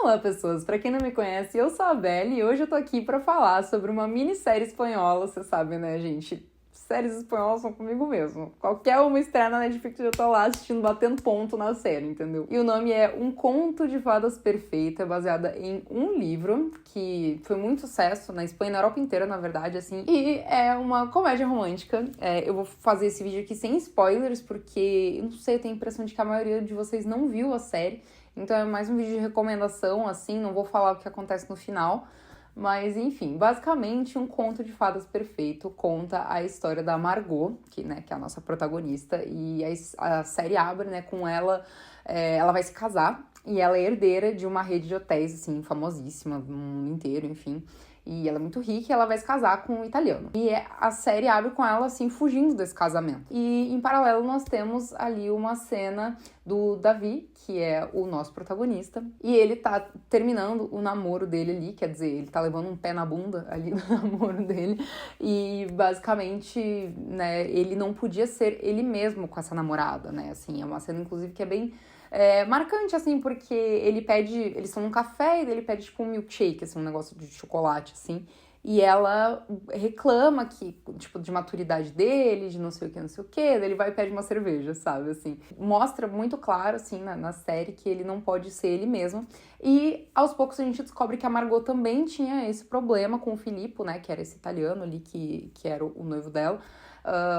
Olá, pessoas! Pra quem não me conhece, eu sou a Belle e hoje eu tô aqui pra falar sobre uma minissérie espanhola, você sabe, né, gente? Séries espanholas são comigo mesmo. Qualquer uma estreia na Netflix eu tô lá assistindo, batendo ponto na série, entendeu? E o nome é Um Conto de Fadas Perfeito, é baseada em um livro que foi muito sucesso na Espanha, na Europa inteira, na verdade, assim. E é uma comédia romântica. Eu vou fazer esse vídeo aqui sem spoilers, porque, eu não sei, eu tenho a impressão de que a maioria de vocês não viu a série. Então é mais um vídeo de recomendação, assim, não vou falar o que acontece no final. Mas, enfim, basicamente, Um Conto de Fadas Perfeito conta a história da Margot, que é a nossa protagonista, e a série abre, né, com ela, ela vai se casar, e ela é herdeira de uma rede de hotéis, assim, famosíssima no mundo inteiro, enfim. E ela é muito rica e ela vai se casar com um italiano. E a série abre com ela, assim, fugindo desse casamento. E, em paralelo, nós temos ali uma cena do Davi, que é o nosso protagonista. E ele tá terminando o namoro dele ali, quer dizer, ele tá levando um pé na bunda ali no namoro dele. E, basicamente, né, ele não podia ser ele mesmo com essa namorada, né? Assim, é uma cena, inclusive, que é bem... marcante, assim, porque eles estão num café e ele pede, tipo, um milkshake, assim, um negócio de chocolate, assim, e ela reclama que, tipo, de maturidade dele, de não sei o que, daí ele vai e pede uma cerveja, sabe, assim. Mostra muito claro, assim, na série que ele não pode ser ele mesmo, e aos poucos a gente descobre que a Margot também tinha esse problema com o Filippo, né, que era esse italiano ali, que era o noivo dela.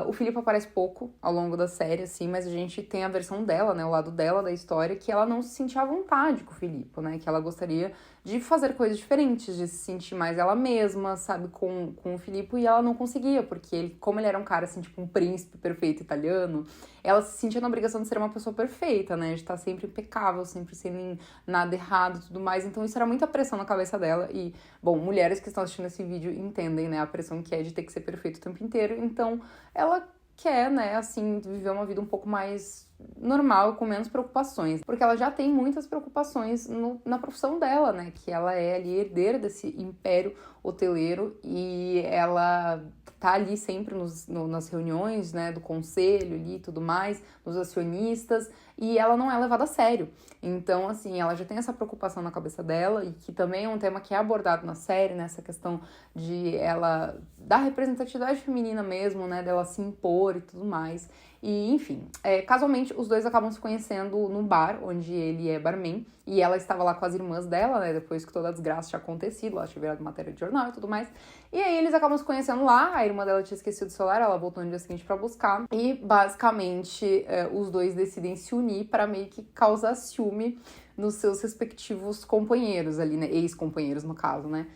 O Filippo aparece pouco ao longo da série, assim, mas a gente tem a versão dela, né, o lado dela da história, que ela não se sentia à vontade com o Filippo, né, que ela gostaria de fazer coisas diferentes, de se sentir mais ela mesma, sabe, com o Filippo, e ela não conseguia, porque ele, como ele era um cara, assim, tipo, um príncipe perfeito italiano, ela se sentia na obrigação de ser uma pessoa perfeita, né, de estar sempre impecável, sempre sem nada errado e tudo mais, então isso era muita pressão na cabeça dela, e, bom, mulheres que estão assistindo esse vídeo entendem, né, a pressão que é de ter que ser perfeito o tempo inteiro, então ela quer, né, assim, viver uma vida um pouco mais normal, com menos preocupações, porque ela já tem muitas preocupações na profissão dela, né, que ela é ali herdeira desse império hoteleiro e ela tá ali sempre nas reuniões, né, do conselho ali e tudo mais, dos acionistas, e ela não é levada a sério. Então, assim, ela já tem essa preocupação na cabeça dela, e que também é um tema que é abordado na série, né, essa questão de ela, da representatividade feminina mesmo, né, dela se impor e tudo mais. E, enfim, casualmente, os dois acabam se conhecendo no bar, onde ele é barman, e ela estava lá com as irmãs dela, né, depois que toda a desgraça tinha acontecido, ela tinha virado matéria de jornal e tudo mais. E aí eles acabam se conhecendo lá, a irmã dela tinha esquecido o celular, ela voltou no dia seguinte pra buscar, e basicamente os dois decidem se unir para meio que causar ciúme nos seus respectivos companheiros ali, né, ex-companheiros no caso, né.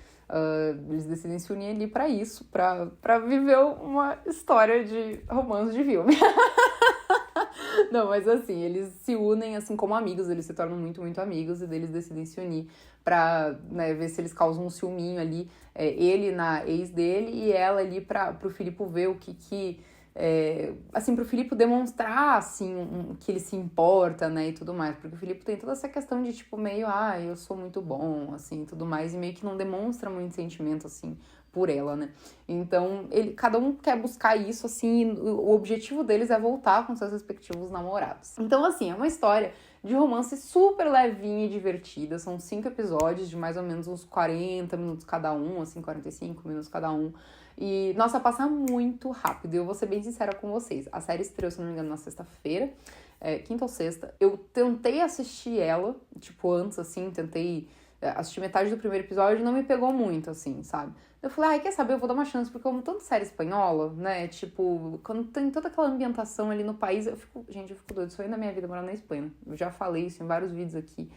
Eles decidem se unir ali pra isso, pra viver uma história de romance de filme. Não, mas assim, eles se unem assim como amigos, eles se tornam muito, muito amigos, e daí eles decidem se unir pra, né, ver se eles causam um ciúminho ali, ele na ex dele e ela ali pro Filippo ver o que assim, pro Filippo demonstrar, assim, que ele se importa, né, e tudo mais, porque o Filippo tem toda essa questão de, tipo, meio, eu sou muito bom, assim, tudo mais, e meio que não demonstra muito sentimento, assim, por ela, né, então, cada um quer buscar isso, assim, e o objetivo deles é voltar com seus respectivos namorados. Então, assim, é uma história de romance super levinha e divertida, são 5 episódios de mais ou menos uns 40 minutos cada um, assim, 45 minutos cada um, e, nossa, passa muito rápido. Eu vou ser bem sincera com vocês. A série estreou, se não me engano, na sexta-feira, quinta ou sexta. Eu tentei assistir ela, tipo, antes, assim, tentei assistir metade do primeiro episódio e não me pegou muito, assim, sabe? Eu falei, quer saber, eu vou dar uma chance, porque eu amo tanto série espanhola, né? Tipo, quando tem toda aquela ambientação ali no país, eu fico doida, sonho da minha vida morar na Espanha. Eu já falei isso em vários vídeos aqui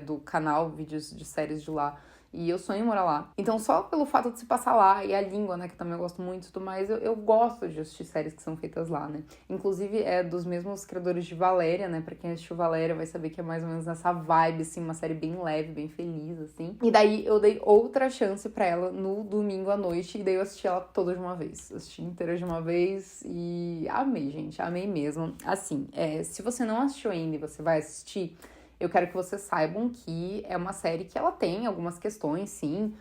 do canal, vídeos de séries de lá. E eu sonho em morar lá. Então, só pelo fato de se passar lá, e a língua, né, que também eu gosto muito e tudo mais, eu gosto de assistir séries que são feitas lá, né. Inclusive, é dos mesmos criadores de Valéria, né, pra quem assistiu Valéria vai saber que é mais ou menos nessa vibe, assim, uma série bem leve, bem feliz, assim. E daí, eu dei outra chance pra ela no domingo à noite, e daí eu assisti ela toda de uma vez. Assisti inteira de uma vez e amei, gente, amei mesmo. Assim, se você não assistiu ainda e você vai assistir, eu quero que vocês saibam que é uma série que ela tem algumas questões, sim.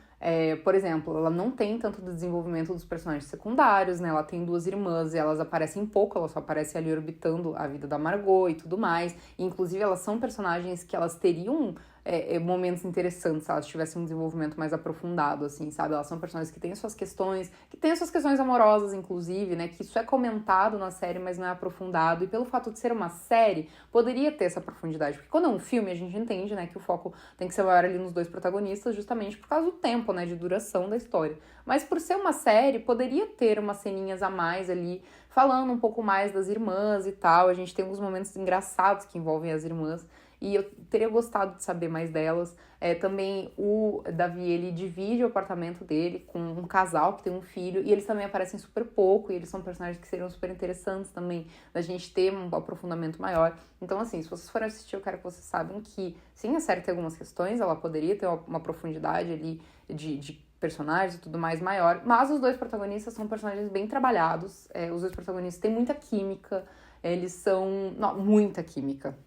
Por exemplo, ela não tem tanto desenvolvimento dos personagens secundários, né? Ela tem 2 irmãs e elas aparecem pouco, ela só aparece ali orbitando a vida da Margot e tudo mais. E, inclusive, elas são personagens que elas teriam momentos interessantes, se elas tivessem um desenvolvimento mais aprofundado, assim, sabe? Elas são personagens que têm as suas questões, amorosas, inclusive, né? Que isso é comentado na série, mas não é aprofundado. E pelo fato de ser uma série, poderia ter essa profundidade. Porque quando é um filme, a gente entende, né, que o foco tem que ser maior ali nos dois protagonistas, justamente por causa do tempo, né, de duração da história. Mas por ser uma série, poderia ter umas ceninhas a mais ali, falando um pouco mais das irmãs e tal. A gente tem alguns momentos engraçados que envolvem as irmãs. E eu teria gostado de saber mais delas. Também o Davi, ele divide o apartamento dele com um casal que tem um filho, e eles também aparecem super pouco, e eles são personagens que seriam super interessantes também, da gente ter um aprofundamento maior. Então, assim, se vocês forem assistir, eu quero que vocês saibam que, sim, a série tem algumas questões, ela poderia ter uma profundidade ali de personagens e tudo mais maior, mas os dois protagonistas são personagens bem trabalhados, os dois protagonistas têm muita química, eles são... Não, muita química.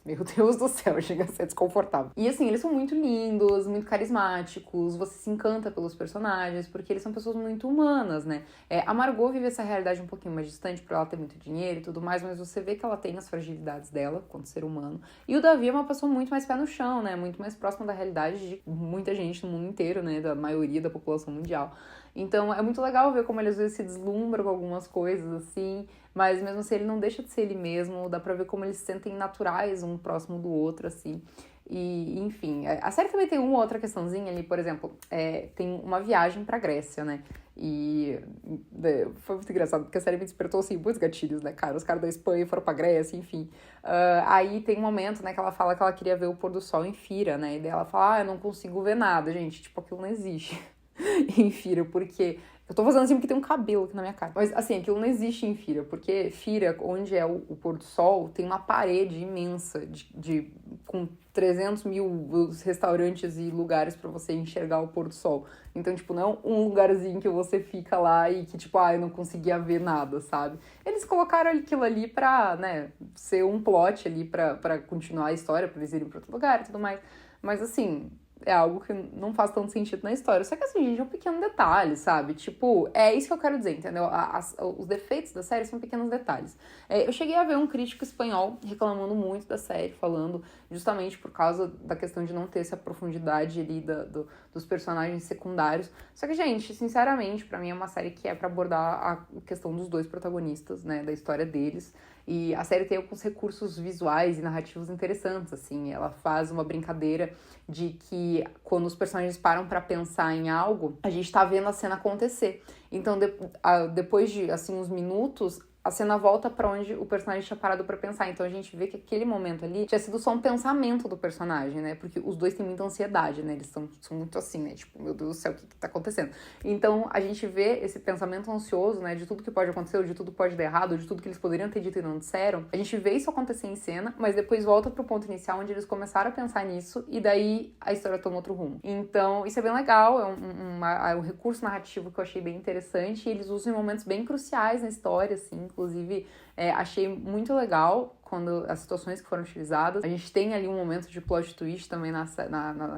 Meu Deus do céu, chega a ser desconfortável. E assim, eles são muito lindos, muito carismáticos, você se encanta pelos personagens, porque eles são pessoas muito humanas, né? A Margot vive essa realidade um pouquinho mais distante, por ela ter muito dinheiro e tudo mais, mas você vê que ela tem as fragilidades dela, quanto ser humano. E o Davi é uma pessoa muito mais pé no chão, né? Muito mais próxima da realidade de muita gente no mundo inteiro, né? Da maioria da população mundial. Então, é muito legal ver como ele às vezes se deslumbra com algumas coisas, assim, mas mesmo assim ele não deixa de ser ele mesmo, dá pra ver como eles se sentem naturais um próximo do outro, assim. E, enfim, a série também tem uma outra questãozinha ali, por exemplo, tem uma viagem pra Grécia, né? E foi muito engraçado, porque a série me despertou, assim, muitos gatilhos, né, cara? Os caras da Espanha foram pra Grécia, enfim. Aí tem um momento, né, que ela fala que ela queria ver o pôr do sol em Fira, né? E daí ela fala, eu não consigo ver nada, gente, tipo, aquilo não existe. Em Fira, porque... Eu tô fazendo assim porque tem um cabelo aqui na minha cara. Mas, assim, aquilo não existe em Fira, porque Fira, onde é o pôr do sol, tem uma parede imensa com 300 mil restaurantes e lugares pra você enxergar o pôr do sol. Então, tipo, não é um lugarzinho que você fica lá e que, tipo, eu não conseguia ver nada, sabe? Eles colocaram aquilo ali pra, né, ser um plot ali pra continuar a história, pra eles irem pra outro lugar e tudo mais. Mas, assim... é algo que não faz tanto sentido na história. Só que assim, gente, é um pequeno detalhe, sabe? Tipo, é isso que eu quero dizer, entendeu? Os defeitos da série são pequenos detalhes. Eu cheguei a ver um crítico espanhol reclamando muito da série, falando justamente por causa da questão de não ter essa profundidade ali dos personagens secundários. Só que, gente, sinceramente, pra mim é uma série que é pra abordar a questão dos dois protagonistas, né? Da história deles. E a série tem alguns recursos visuais e narrativos interessantes, assim. Ela faz uma brincadeira de que quando os personagens param pra pensar em algo, a gente tá vendo a cena acontecer. Então, depois de, assim, uns minutos, a cena volta pra onde o personagem tinha parado pra pensar. Então a gente vê que aquele momento ali tinha sido só um pensamento do personagem, né? Porque os dois têm muita ansiedade, né? Eles são muito assim, né? Tipo, meu Deus do céu, o que tá acontecendo? Então a gente vê esse pensamento ansioso, né? De tudo que pode acontecer, ou de tudo que pode dar errado, ou de tudo que eles poderiam ter dito e não disseram. A gente vê isso acontecer em cena, mas depois volta pro ponto inicial, onde eles começaram a pensar nisso, e daí a história toma outro rumo. Então isso é bem legal, é um recurso narrativo que eu achei bem interessante, e eles usam em momentos bem cruciais na história, assim. Inclusive, achei muito legal quando as situações que foram utilizadas. A gente tem ali um momento de plot twist também na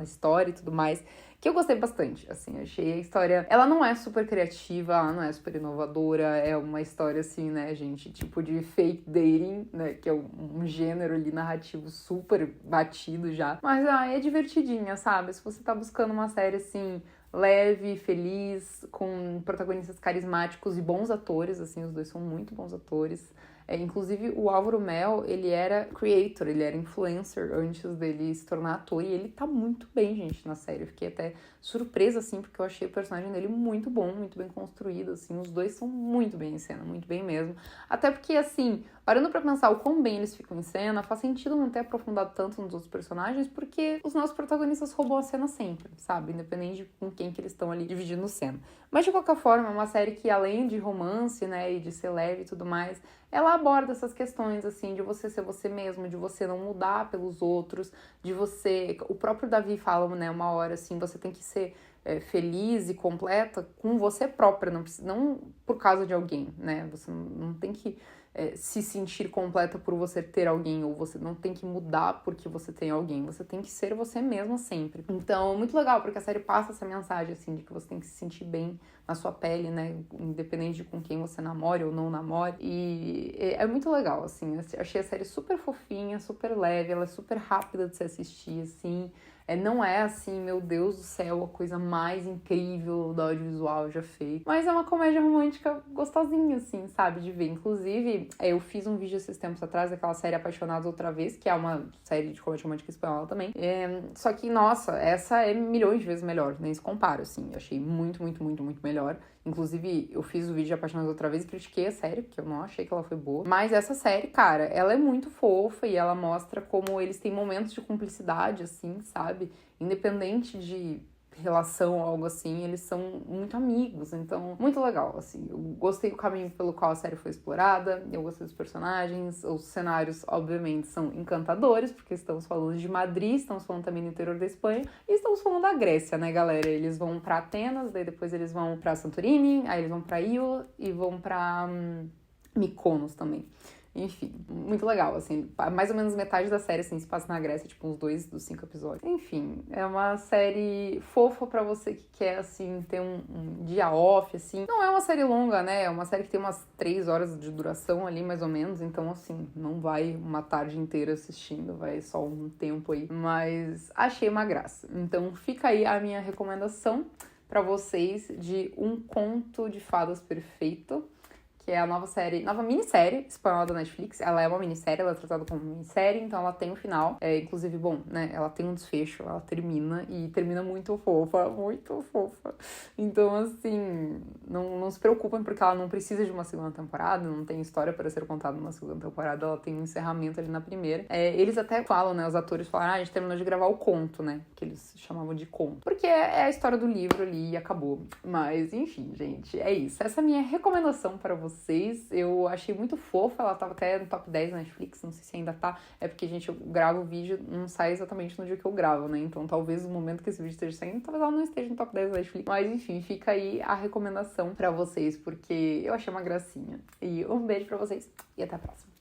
história e tudo mais, que eu gostei bastante, assim. Achei a história... Ela não é super criativa, ela não é super inovadora, é uma história, assim, né, gente, tipo de fake dating, né, que é um gênero ali narrativo super batido já. Mas, é divertidinha, sabe? Se você tá buscando uma série, assim... leve, feliz, com protagonistas carismáticos e bons atores, assim, os dois são muito bons atores. Inclusive, o Álvaro Mel, ele era creator, ele era influencer antes dele se tornar ator, e ele tá muito bem, gente, na série. Eu fiquei até surpresa, assim, porque eu achei o personagem dele muito bom, muito bem construído, assim, os dois são muito bem em cena, muito bem mesmo. Até porque, assim, parando pra pensar o quão bem eles ficam em cena, faz sentido não ter aprofundado tanto nos outros personagens, porque os nossos protagonistas roubam a cena sempre, sabe? Independente de com quem que eles estão ali dividindo cena. Mas, de qualquer forma, é uma série que, além de romance, né, e de ser leve e tudo mais, ela aborda essas questões, assim, de você ser você mesmo, de você não mudar pelos outros, de você... O próprio Davi fala, né, uma hora, assim, você tem que ser feliz e completa com você própria, não por causa de alguém, né? Você não tem que se sentir completa por você ter alguém, ou você não tem que mudar porque você tem alguém, você tem que ser você mesma sempre. Então, muito legal, porque a série passa essa mensagem, assim, de que você tem que se sentir bem na sua pele, né, independente de com quem você namore ou não namore, e é muito legal, assim, eu achei a série super fofinha, super leve, ela é super rápida de se assistir, assim, não é assim, meu Deus do céu, a coisa mais incrível do audiovisual já feita. Mas é uma comédia romântica gostosinha, assim, sabe, de ver. Inclusive, eu fiz um vídeo esses tempos atrás daquela série Apaixonados Outra Vez, que é uma série de comédia romântica espanhola também. Só que, nossa, essa é milhões de vezes melhor, nem se compara, assim. Eu achei muito, muito, muito, muito melhor. Inclusive, eu fiz o vídeo de Apaixonados Outra Vez e critiquei a série, porque eu não achei que ela foi boa. Mas essa série, cara, ela é muito fofa e ela mostra como eles têm momentos de cumplicidade, assim, sabe? Independente de relação ou algo assim, eles são muito amigos, então, muito legal, assim. Eu gostei do caminho pelo qual a série foi explorada, eu gostei dos personagens, os cenários, obviamente, são encantadores, porque estamos falando de Madrid, estamos falando também do interior da Espanha, e estamos falando da Grécia, né, galera? Eles vão pra Atenas, daí depois eles vão pra Santorini, aí eles vão pra Io e vão pra Mykonos também. Enfim, muito legal, assim, mais ou menos metade da série, assim, se passa na Grécia, tipo, uns 2 dos 5 episódios. Enfim, é uma série fofa pra você que quer, assim, ter um dia off, assim. Não é uma série longa, né, é uma série que tem umas 3 horas de duração ali, mais ou menos, então, assim, não vai uma tarde inteira assistindo, vai só um tempo aí, mas achei uma graça. Então, fica aí a minha recomendação pra vocês de Um Conto de Fadas Perfeito, que é a nova minissérie espanhola da Netflix. Ela é uma minissérie, ela é tratada como minissérie, então ela tem um final. Inclusive, bom, né, ela tem um desfecho, ela termina, e termina muito fofa, muito fofa. Então, assim, não se preocupem, porque ela não precisa de uma segunda temporada, não tem história para ser contada numa segunda temporada, ela tem um encerramento ali na primeira. Eles até falam, né, os atores falaram, a gente terminou de gravar o conto, né, que eles chamavam de conto. Porque é a história do livro ali e acabou. Mas, enfim, gente, é isso. Essa é a minha recomendação para vocês. Eu achei muito fofa, ela tava até no top 10 na Netflix, não sei se ainda tá, é porque, gente, eu gravo o vídeo, não sai exatamente no dia que eu gravo, né, então talvez no momento que esse vídeo esteja saindo, talvez ela não esteja no top 10 da Netflix, mas enfim, fica aí a recomendação pra vocês, porque eu achei uma gracinha. E um beijo pra vocês e até a próxima.